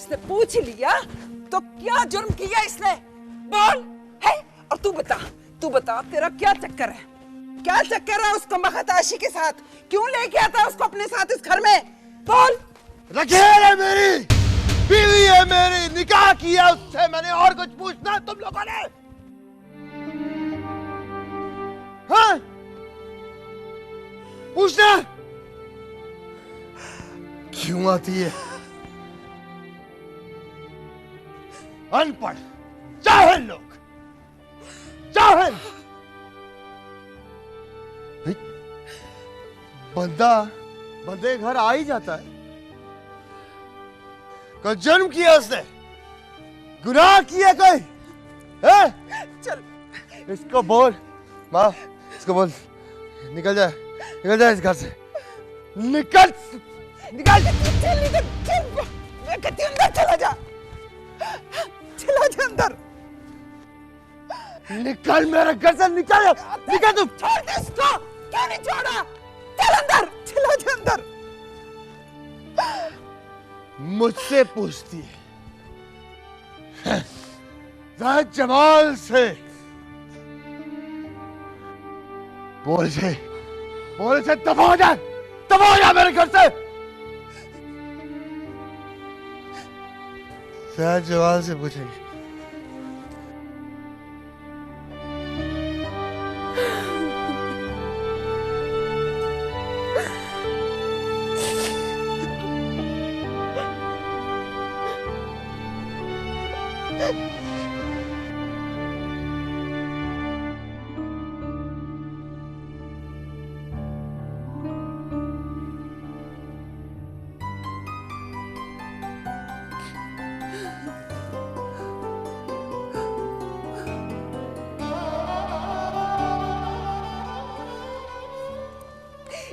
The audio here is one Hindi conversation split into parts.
उसने पूछ लिया तो क्या जुर्म किया इसने? बोल है। और तू बता तेरा क्या चक्कर है? क्या चक्कर है उसको मखताशी के साथ? क्यों लेके आता उसको अपने साथ इस घर में? बोल। रखेल है मेरी, बीवी है मेरी, निकाह किया उससे मैंने, और कुछ पूछना है तुम लोगों ने? हाँ? पूछना क्यों आती है? अनपढ़ जाहिल लोग, जाहिल। बंदे घर आ ही जाता है। कल जन्म किया उसने, गुनाह किया कोई है? चल इसको बोल माँ, इसको बोल निकल जाए इस घर से, निकल। चल मैं कहती हूँ अंदर चला जा अंदर। निकल मेरे घर से, निकल तू। छोड़ दे इसको। क्यों नहीं छोड़ा? चल अंदर, चला जा अंदर। मुझसे पूछती है जाहिद जमाल से? बोल से दफा हो जा मेरे घर से। जाहिद जमाल से पूछेंगे।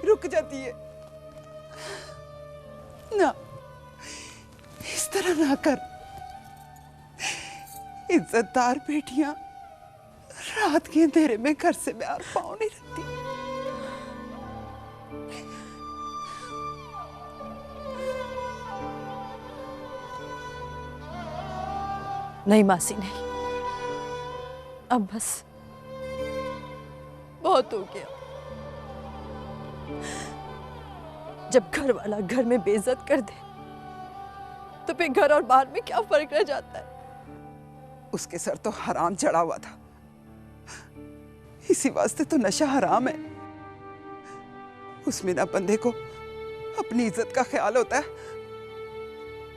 रुक जाती है ना, इस तरह ना कर। इज्जतदार बेटियां रात के अंधेरे में घर से बाहर पाँव नहीं रखती। नहीं मासी नहीं, अब बस बहुत हो गया। जब घर वाला घर में बेइज्जत कर दे तो फिर घर और बाहर में क्या फर्क रह जाता है? उसके सर तो हराम चढ़ा हुआ था, इसी वास्ते तो नशा हराम है। उसमें ना बंदे को अपनी इज्जत का ख्याल होता है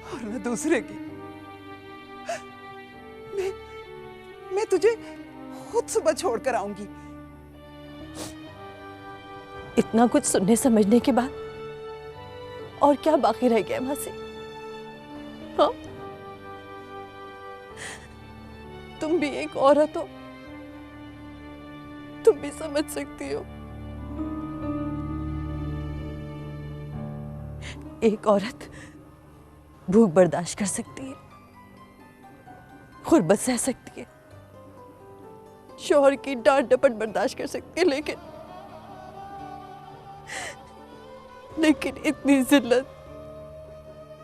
और न दूसरे की। मैं तुझे खुद सुबह छोड़ कर आऊंगी। इतना कुछ सुनने समझने के बाद और क्या बाकी रह गया मासी? हाँ, तुम भी एक औरत हो, तुम भी समझ सकती हो। एक औरत भूख बर्दाश्त कर सकती है, गुर्बत सह सकती है, शौहर की डांट डपट बर्दाश्त कर सकती है, लेकिन इतनी जिल्लत,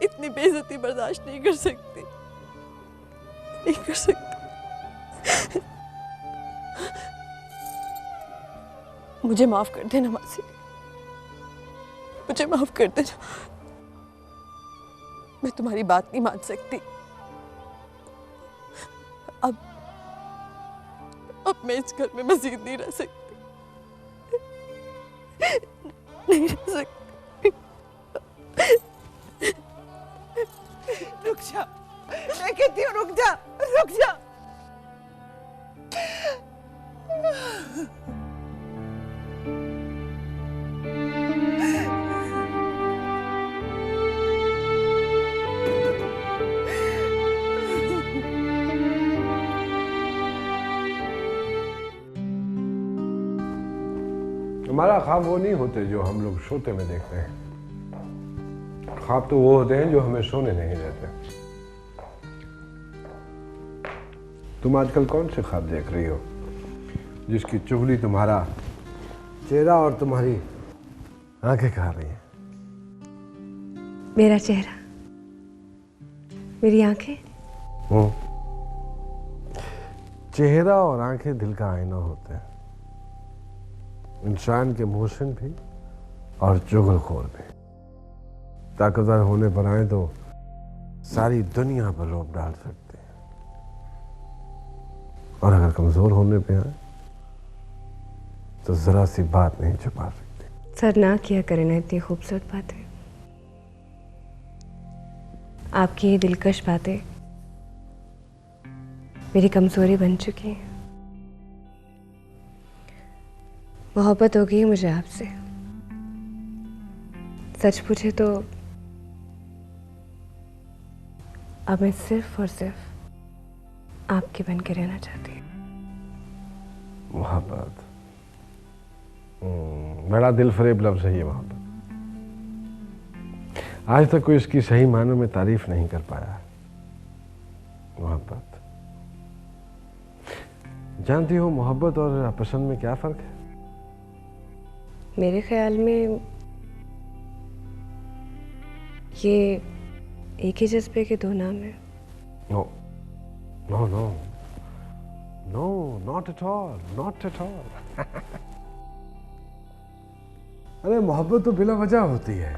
इतनी बेइज्जती बर्दाश्त नहीं कर सकती, नहीं कर सकती। मुझे माफ कर देना मासी, मुझे माफ कर देना। मैं तुम्हारी बात नहीं मान सकती। अब मैं इस घर में मजीद नहीं रह सकती, नहीं रह सकती। रुक जा, मैं कहती हूँ रुक जा, रुक जा। हमारा ख्वाब वो नहीं होते जो हम लोग सोते में देखते हैं। ख्वाब तो वो होते हैं जो हमें सोने नहीं देते। तुम आजकल कौन से ख्वाब देख रही हो जिसकी चुगली तुम्हारा चेहरा और तुम्हारी आंखें खा रही हैं? मेरा चेहरा मेरी आंखें? चेहरा और आंखें दिल का आईना होते हैं, इंसान के इमोशन भी और चुगलखोर भी। ताकतवर होने पर आए तो सारी दुनिया पर रोब डाल सकते हैं, और अगर कमजोर होने पे आए तो जरा सी बात नहीं छुपा सकते। सर ना किया करें ना इतनी खूबसूरत बातें। आपकी ये दिलकश बातें मेरी कमजोरी बन चुकी हैं। मोहब्बत हो गई है मुझे आपसे। सच पूछे तो अब मैं सिर्फ और सिर्फ आपके बन के रहना चाहती हूँ। मोहब्बत बड़ा दिल फरेब लफ्ज है ये मोहब्बत। आज तक कोई इसकी सही मानों में तारीफ नहीं कर पाया। मोहब्बत, जानती हो मोहब्बत और पसंद में क्या फर्क है? मेरे ख्याल में ये एक ही जज्बे के दो नाम हैं। No no no no, not at all, not at all. अरे मोहब्बत तो बिला वजह होती है,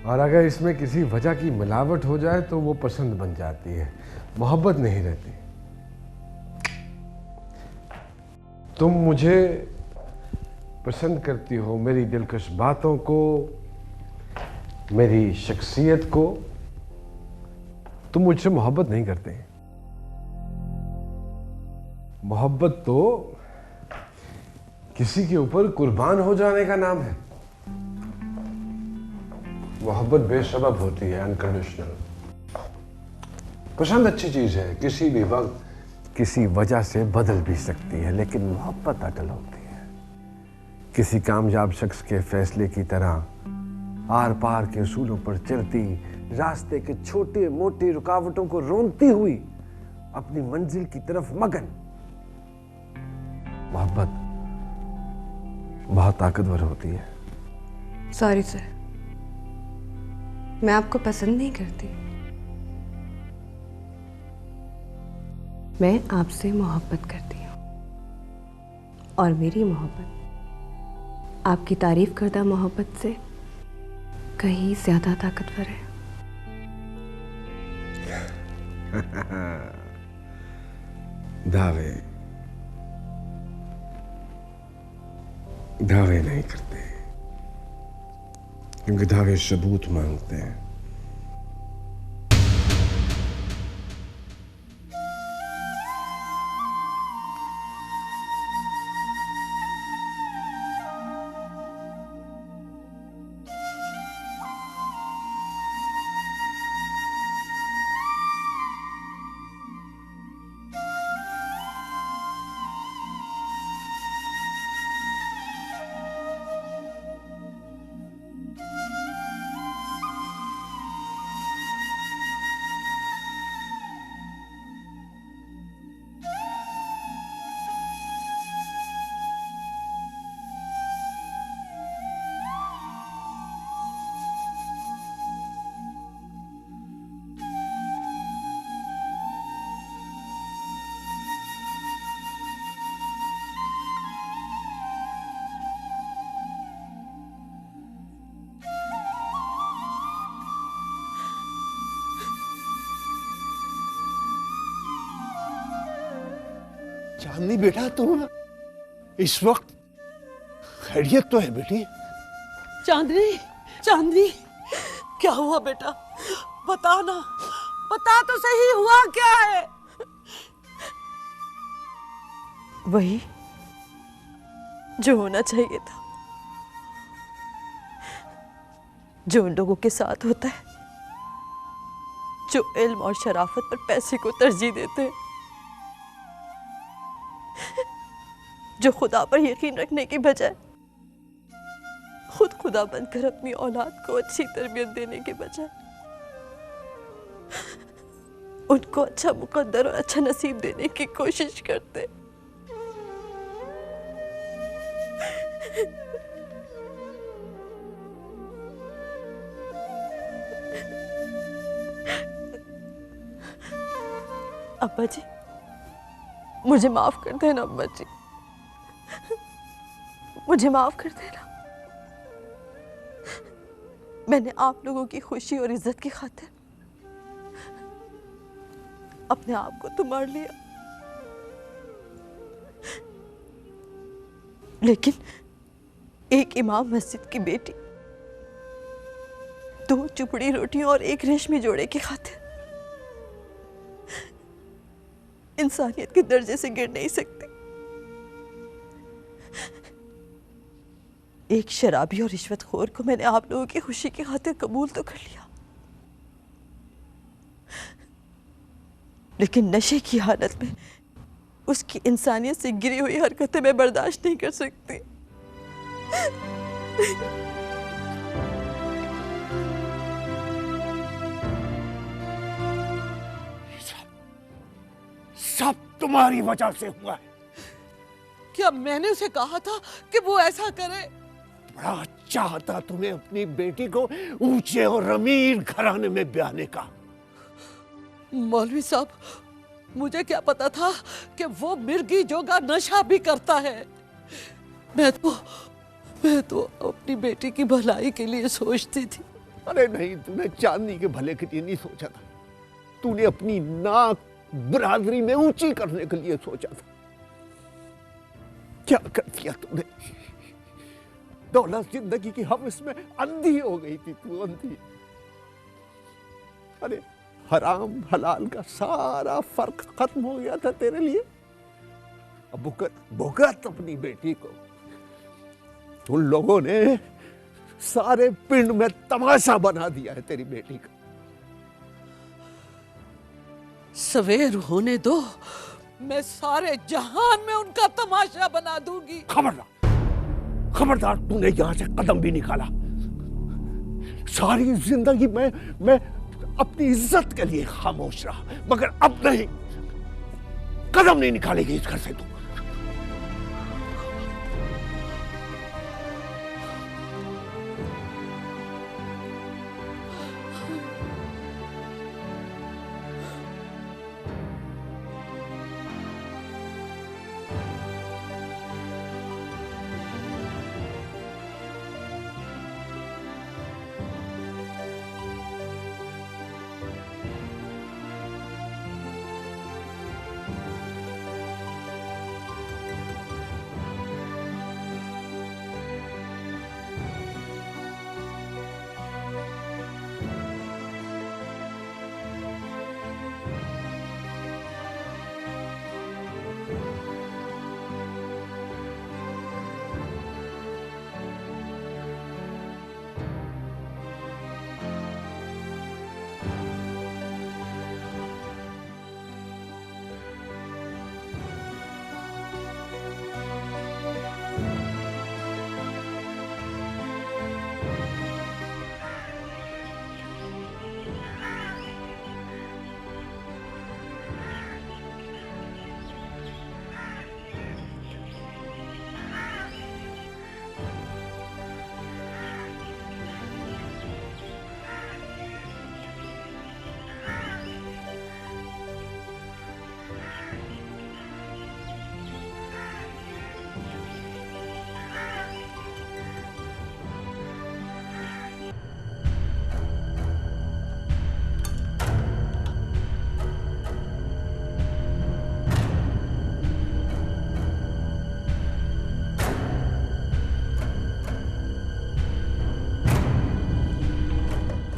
और अगर इसमें किसी वजह की मिलावट हो जाए तो वो पसंद बन जाती है, मोहब्बत नहीं रहती। तुम मुझे पसंद करती हो, मेरी दिलकश बातों को, मेरी शख्सियत को। तुम मुझसे मोहब्बत नहीं करते। मोहब्बत तो किसी के ऊपर कुर्बान हो जाने का नाम है। मोहब्बत बेसबब होती है, अनकंडीशनल। पसंद अच्छी चीज है, किसी भी वक्त किसी वजह से बदल भी सकती है, लेकिन मोहब्बत अटल होती है। किसी कामयाब शख्स के फैसले की तरह आर पार के असूलों पर चलती, रास्ते के छोटे मोटे रुकावटों को रोंदती हुई अपनी मंजिल की तरफ मगन। मोहब्बत बहुत ताकतवर होती है। सॉरी सर, मैं आपको पसंद नहीं करती। मैं आपसे मोहब्बत करती हूँ, और मेरी मोहब्बत आपकी तारीफ करदा मोहब्बत से कहीं ज्यादा ताकतवर है। दावे दावे नहीं करते, क्योंकि दावे सबूत मांगते हैं। चांदनी बेटा, तुम इस वक्त खैरियत तो है बेटी? चांदनी, चांदनी, क्या हुआ बेटा? बता ना, बता तो सही, हुआ क्या है? वही जो होना चाहिए था, जो उन लोगों के साथ होता है जो इल्म और शराफत पर पैसे को तरजीह देते हैं, जो खुदा पर यकीन रखने की बजाय खुद खुदा बनकर अपनी औलाद को अच्छी तरबियत देने के बजाय उनको अच्छा मुकद्दर और अच्छा नसीब देने की कोशिश करते। अब्बा जी, मुझे माफ कर देना अब्बा जी, मुझे माफ कर देना। मैंने आप लोगों की खुशी और इज्जत की खातिर अपने आप को तो मार लिया, लेकिन एक इमाम मस्जिद की बेटी 2 चुपड़ी रोटियों और 1 रेशमी जोड़े की खातिर इंसानियत के दर्जे से गिर नहीं सकती। एक शराबी और रिश्वतखोर को मैंने आप लोगों की खुशी की खातिर कबूल तो कर लिया, लेकिन नशे की हालत में उसकी इंसानियत से गिरी हुई हरकतें मैं बर्दाश्त नहीं कर सकती। सब तुम्हारी वजह से हुआ है। क्या मैंने उसे कहा था कि वो ऐसा करे? बड़ा चाहता तुम्हें अपनी बेटी को ऊंचे और अमीर घराने में ब्याहने का। मौलवी साहब, मुझे क्या पता था कि वो मिर्गी जोगा नशा भी करता है। मैं तो अपनी बेटी की भलाई के लिए सोचती थी। अरे नहीं, तूने चांदनी के भले के लिए नहीं सोचा था, तूने अपनी नाक बरादरी में ऊंची करने के लिए सोचा था। क्या कर दिया तूने? दौलत जिंदगी की हवस में अंधी हो गई थी तू, अंधी। अरे हराम हलाल का सारा फर्क खत्म हो गया था तेरे लिए। अब भुगत अपनी बेटी को। उन लोगों ने सारे पिंड में तमाशा बना दिया है तेरी बेटी का। सवेर होने दो, मैं सारे जहान में उनका तमाशा बना दूंगी। खबरदार, खबरदार, तूने यहां से कदम भी निकाला। सारी जिंदगी मैं अपनी इज्जत के लिए खामोश रहा, मगर अब नहीं, कदम नहीं निकालेगी इस घर से तू।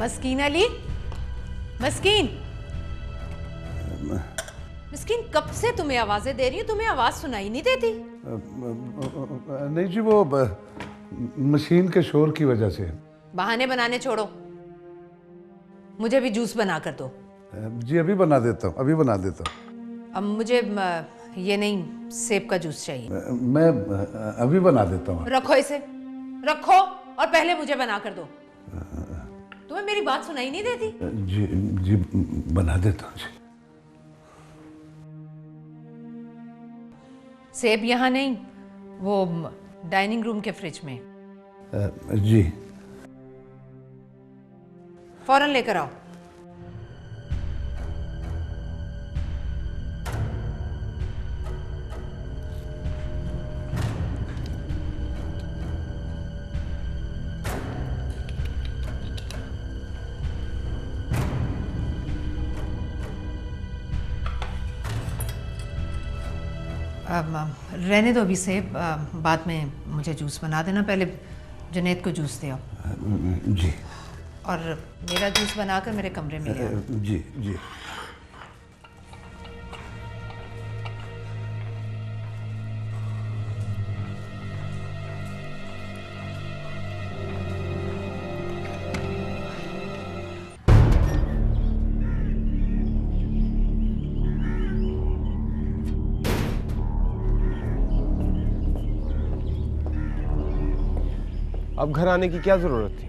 मस्कीन अली, मस्कीन, मस्कीन, कब से तुम्हें आवाजें दे रही हूँ, तुम्हें आवाज सुनाई नहीं देती? नहीं जी, वो मशीन के शोर की वजह से। बहाने बनाने छोड़ो, मुझे भी जूस बना कर दो। जी अभी बना देता हूँ, अभी बना देता हूँ। अब मुझे ये नहीं, सेब का जूस चाहिए। मैं अभी बना देता हूँ। रखो इसे, रखो, और पहले मुझे बना कर दो। तुम्हें मेरी बात सुनाई नहीं देती? जी जी बना देता हूँ जी। सेब यहाँ नहीं, वो डाइनिंग रूम के फ्रिज में। जी फौरन लेकर आओ। रहने दो अभी से, बाद में मुझे जूस बना देना, पहले जुनैद को जूस दे आओ। जी और मेरा जूस बनाकर मेरे कमरे में ले आओ। जी जी। अब घर आने की क्या जरूरत थी?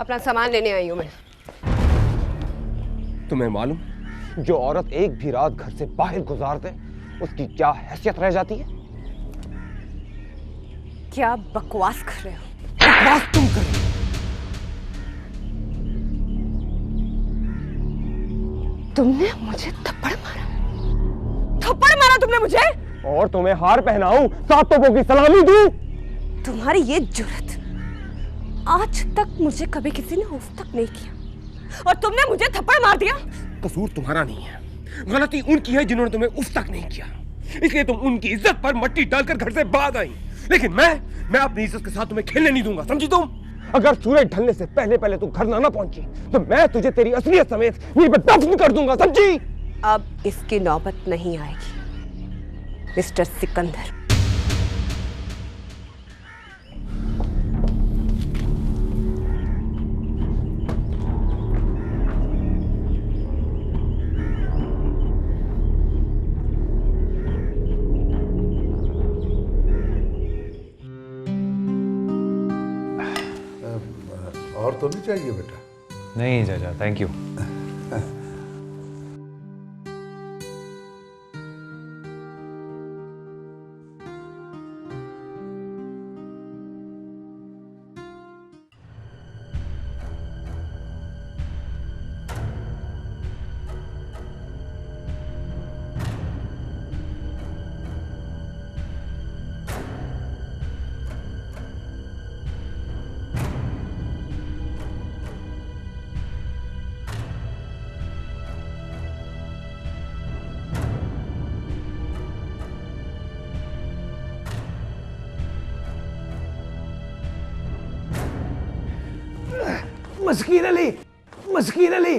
अपना सामान लेने आई हूं मैं। तुम्हें मालूम, जो औरत एक भी रात घर से बाहर गुजार दे उसकी क्या हैसियत रह जाती है? क्या बकवास कर रहे हो? बकवास तुम कर रहे हो। तुमने मुझे थप्पड़ मारा? थप्पड़ मारा तुमने मुझे? और तुम्हें हार पहनाऊं, सात तोपों की सलामी दूं? तुम्हारी ये जुर्रत, आज तक मुझे कभी किसी ने उफ तक नहीं किया और तुमने मुझे थप्पड़ मार दिया। कसूर तुम्हारा नहीं है, गलती उनकी है जिन्होंने तुम्हें उफ तक नहीं किया, इसलिए तुम उनकी इज्जत पर मट्टी डालकर घर से भाग आई। लेकिन मैं अपनी इज्जत के साथ तुम्हें खेलने नहीं दूंगा, समझी तुम? अगर सूरज ढलने से पहले पहले तू घर ना पहुंची तो मैं तुझे तेरी असलियत समेत यहीं पे दफन कर दूंगा, समझी? अब इसकी नौबत नहीं आएगी मिस्टर सिकंदर। और तो नहीं चाहिए बेटा? नहीं चाचा, थैंक यू। मस्कीन अली, मस्कीन अली।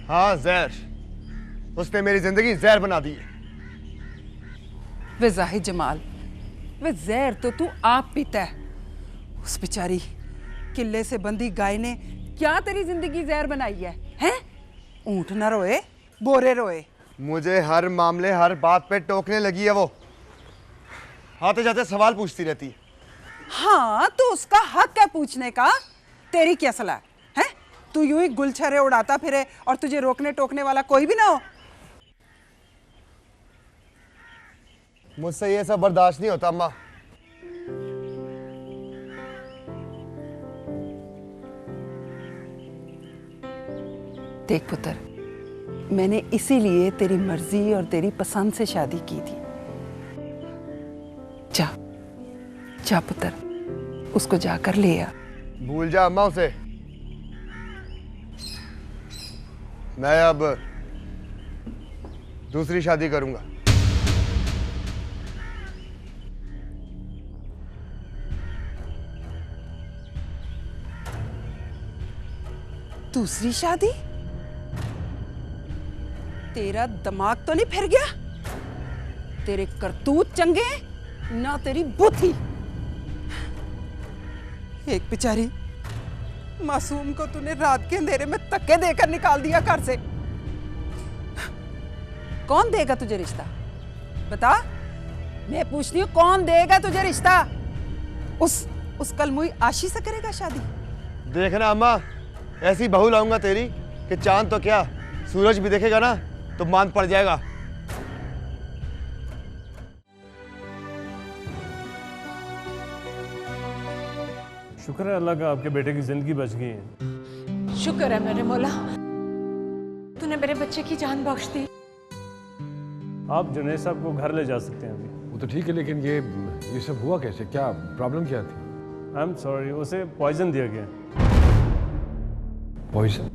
हाँ जहर, उसने मेरी जिंदगी जहर बना दी है। वे जाहिद जमाल, वे जहर तो तू आप पीता है। उस बेचारी किले से बंदी गाय ने क्या तेरी जिंदगी जहर बनाई है? हैं? ऊंट ना रोए, बोरे रोए। मुझे हर मामले, हर बात पे टोकने लगी है वो। आते जाते सवाल पूछती रहती है। हाँ, तो उसका हक है पूछने का। तेरी क्या सलाह है? तू यूं ही गुलछरे उड़ाता फिरे और तुझे रोकने टोकने वाला कोई भी ना हो। मुझसे ये सब बर्दाश्त नहीं होता अम्मा। देख पुत्र, मैंने इसीलिए तेरी मर्जी और तेरी पसंद से शादी की थी। जा जा पुत्र, उसको जाकर ले आ। भूल जा अम्मा उसे। मैं अब दूसरी शादी करूंगा। दूसरी शादी? तेरा दिमाग तो नहीं फिर गया? तेरे करतूत चंगे ना तेरी बुद्धि। एक बेचारी मासूम को तूने रात के अंधेरे में धक्के देकर निकाल दिया घर से। कौन देगा तुझे रिश्ता? बता, मैं पूछती हूँ, कौन देगा तुझे रिश्ता? उस कलमुई आशी से करेगा शादी? देखना अम्मा, ऐसी बहू लाऊंगा तेरी कि चांद तो क्या सूरज भी देखेगा ना तो मान पड़ जाएगा। शुक्र है अल्लाह का, आपके बेटे की जिंदगी बच गई है। शुक्र है मेरे मौला, तूने मेरे बच्चे की जान बख्श दी। आप जुनैद साहब को घर ले जा सकते हैं अभी। वो तो ठीक है, लेकिन ये सब हुआ कैसे? क्या प्रॉब्लम क्या थी? आई एम सॉरी, उसे पॉइजन दिया गया। पॉइजन?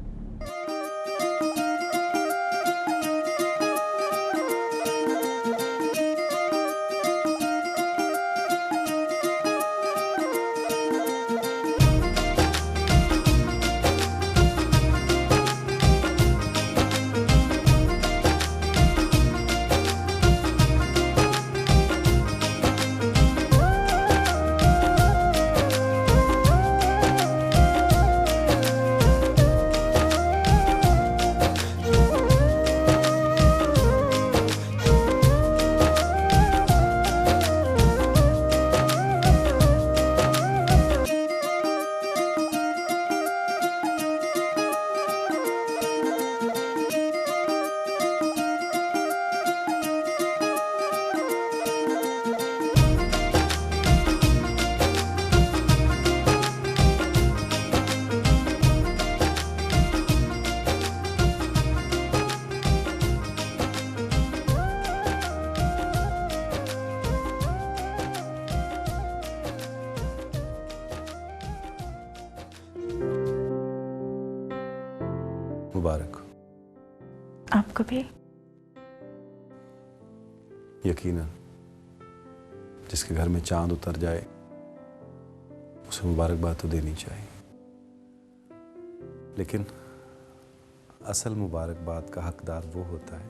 मुबारक। आपको भी। यकीनन जिसके घर में चांद उतर जाए उसे मुबारकबाद तो देनी चाहिए, लेकिन असल मुबारकबाद का हकदार वो होता है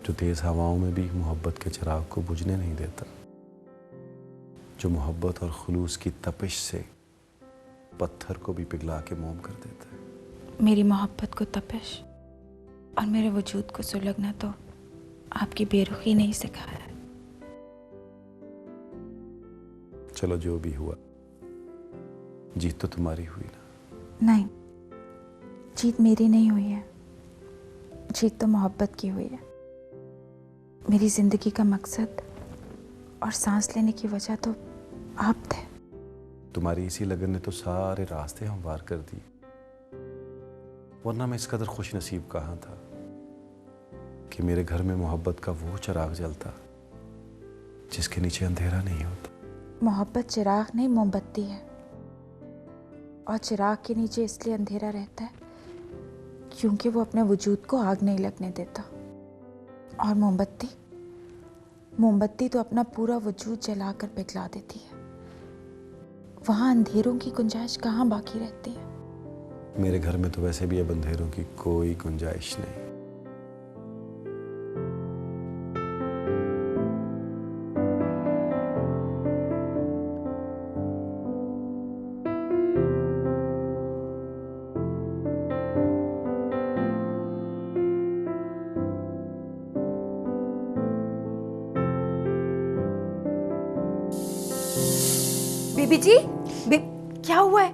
जो तेज हवाओं में भी मोहब्बत के चिराग को बुझने नहीं देता, जो मोहब्बत और खुलूस की तपिश से पत्थर को भी पिघला के मोम कर देता है। मेरी मोहब्बत को तपिश और मेरे वजूद को सुलगना तो आपकी बेरुखी ने ही सिखाया है। चलो जो भी हुआ, जीत तो तुम्हारी हुई ना? नहीं, जीत मेरी नहीं हुई है, जीत तो मोहब्बत की हुई है। मेरी जिंदगी का मकसद और सांस लेने की वजह तो आप थे। तुम्हारी इसी लगन ने तो सारे रास्ते हमवार कर दिए, वरना मैं इस कदर खुश नसीब कहाँ था कि मेरे घर में मोहब्बत का वो चिराग जलता जिसके नीचे अंधेरा नहीं होता। मोहब्बत चिराग नहीं, मोमबत्ती है, और चिराग के नीचे इसलिए अंधेरा रहता है क्योंकि वो अपने वजूद को आग नहीं लगने देता। और मोमबत्ती तो अपना पूरा वजूद जलाकर पिघला देती है। वहाँ अंधेरों की गुंजाइश कहाँ बाकी रहती है? मेरे घर में तो वैसे भी अब अंधेरों की कोई गुंजाइश नहीं। बीबी जी, क्या हुआ है?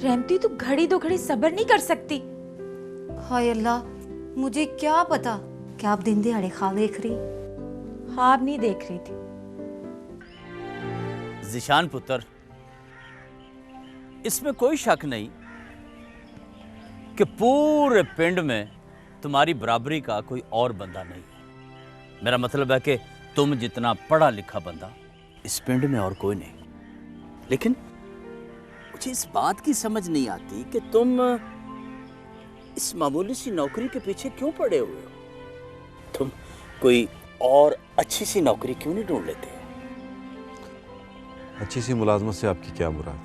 रहमती, तू घड़ी दो घड़ी सब्र नहीं कर सकती? हाय अल्लाह, मुझे क्या पता कि आप दिन दिहाड़े ख्वाब देख रही। ख्वाब नहीं देख रही थी। जिशान पुत्र, इसमें कोई शक नहीं कि पूरे पिंड में तुम्हारी बराबरी का कोई और बंदा नहीं है। मेरा मतलब है कि तुम जितना पढ़ा लिखा बंदा इस पिंड में और कोई नहीं। लेकिन मुझे इस बात की समझ नहीं आती कि तुम इस मामूली सी नौकरी के पीछे क्यों पड़े हुए हो? तुम कोई और अच्छी सी नौकरी क्यों नहीं ढूंढ लेते? अच्छी सी मुलाजमत से आपकी क्या मुराद?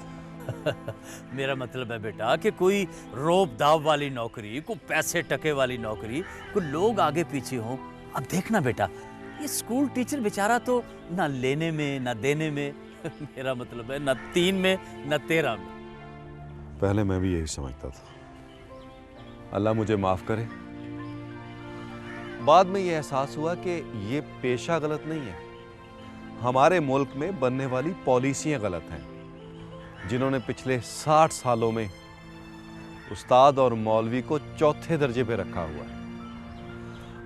मेरा मतलब है बेटा कि कोई रोब दाव वाली नौकरी, कोई पैसे टके वाली नौकरी, कोई लोग आगे पीछे हों। अब देखना बेटा, ये स्कूल टीचर बेचारा तो ना लेने में ना देने में मेरा मतलब है ना 3 में ना 13 में। पहले मैं भी यही समझता था। अल्लाह मुझे माफ करे। बाद में यह एहसास हुआ कि ये पेशा गलत नहीं है, हमारे मुल्क में बनने वाली पॉलिसियां गलत हैं, जिन्होंने पिछले 60 सालों में उस्ताद और मौलवी को चौथे दर्जे पे रखा हुआ है।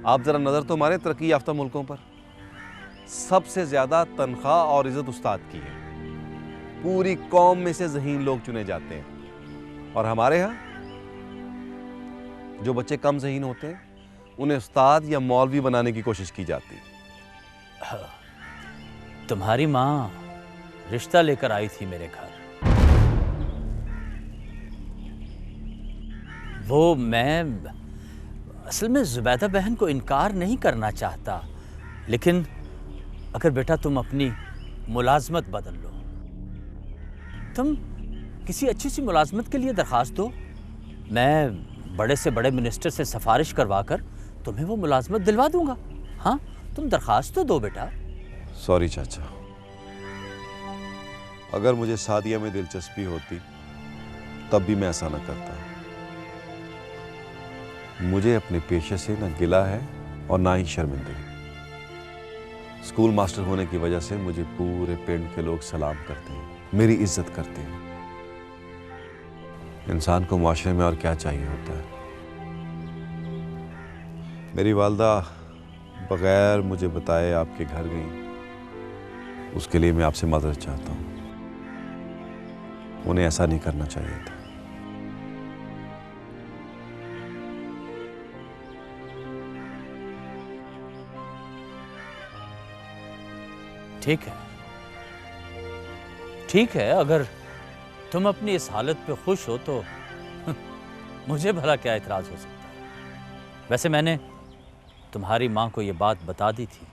आप जरा नजर तो मारे तरक्की याफ्ता मुल्कों पर, सबसे ज्यादा तनख्वाह और इज्जत उस्ताद की है। पूरी कौम में से ज़हीन लोग चुने जाते हैं, और हमारे यहाँ जो बच्चे कम ज़हीन होते हैं उन्हें उस्ताद या मौलवी बनाने की कोशिश की जाती है। तुम्हारी माँ रिश्ता लेकर आई थी मेरे घर, वो मैं असल में जुबैदा बहन को इनकार नहीं करना चाहता, लेकिन अगर बेटा तुम अपनी मुलाजमत बदल लो, तुम किसी अच्छी सी मुलाजमत के लिए दरख्वास्त दो, मैं बड़े से बड़े मिनिस्टर से सिफारिश करवा कर तुम्हें वो मुलाजमत दिलवा दूंगा। हाँ, तुम दरख्वास्त तो दो बेटा। सॉरी चाचा, अगर मुझे सादिया में दिलचस्पी होती तब भी मैं ऐसा न करता। मुझे अपने पेशे से न गिला है और ना ही शर्मिंदगी। स्कूल मास्टर होने की वजह से मुझे पूरे पिंड के लोग सलाम करते हैं, मेरी इज्जत करते हैं। इंसान को माशरे में और क्या चाहिए होता है। मेरी वालदा बगैर मुझे बताए आपके घर गई, उसके लिए मैं आपसे मदद चाहता हूँ। उन्हें ऐसा नहीं करना चाहिए था। ठीक है, ठीक है, अगर तुम अपनी इस हालत पे खुश हो तो मुझे भला क्या एतराज हो सकता है। वैसे मैंने तुम्हारी माँ को ये बात बता दी थी।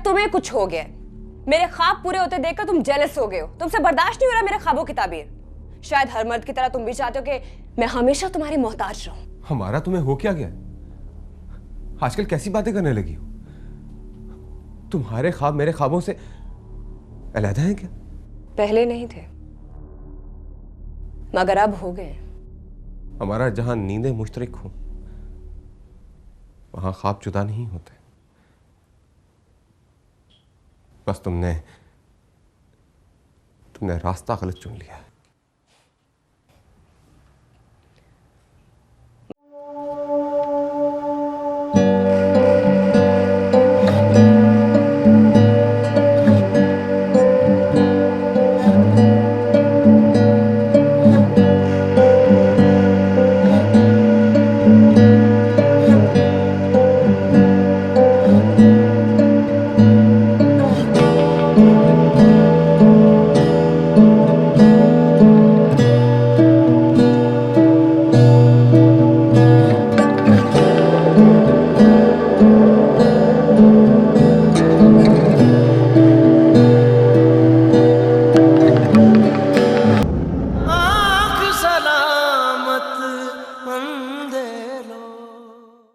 तुम्हें कुछ हो गया, मेरे ख्वाब पूरे होते देखकर तुम जेलस हो गए हो, तुमसे बर्दाश्त नहीं हो रहा मेरे ख्वाबों की ताबीर। शायद हर मर्द की तरह तुम भी चाहते हो कि मैं हमेशा तुम्हारी मोहताज रहूं। हमारा तुम्हें हो क्या गया? आजकल कैसी बातें करने लगी हो? तुम्हारे ख्वाब मेरे ख्वाबों से अलग हैं क्या? पहले नहीं थे, मगर अब हो गए। हमारा जहां नींदें मुश्तरक हो, वहां ख्वाब जुदा नहीं होते। बस तुमने रास्ता गलत चुन लिया है।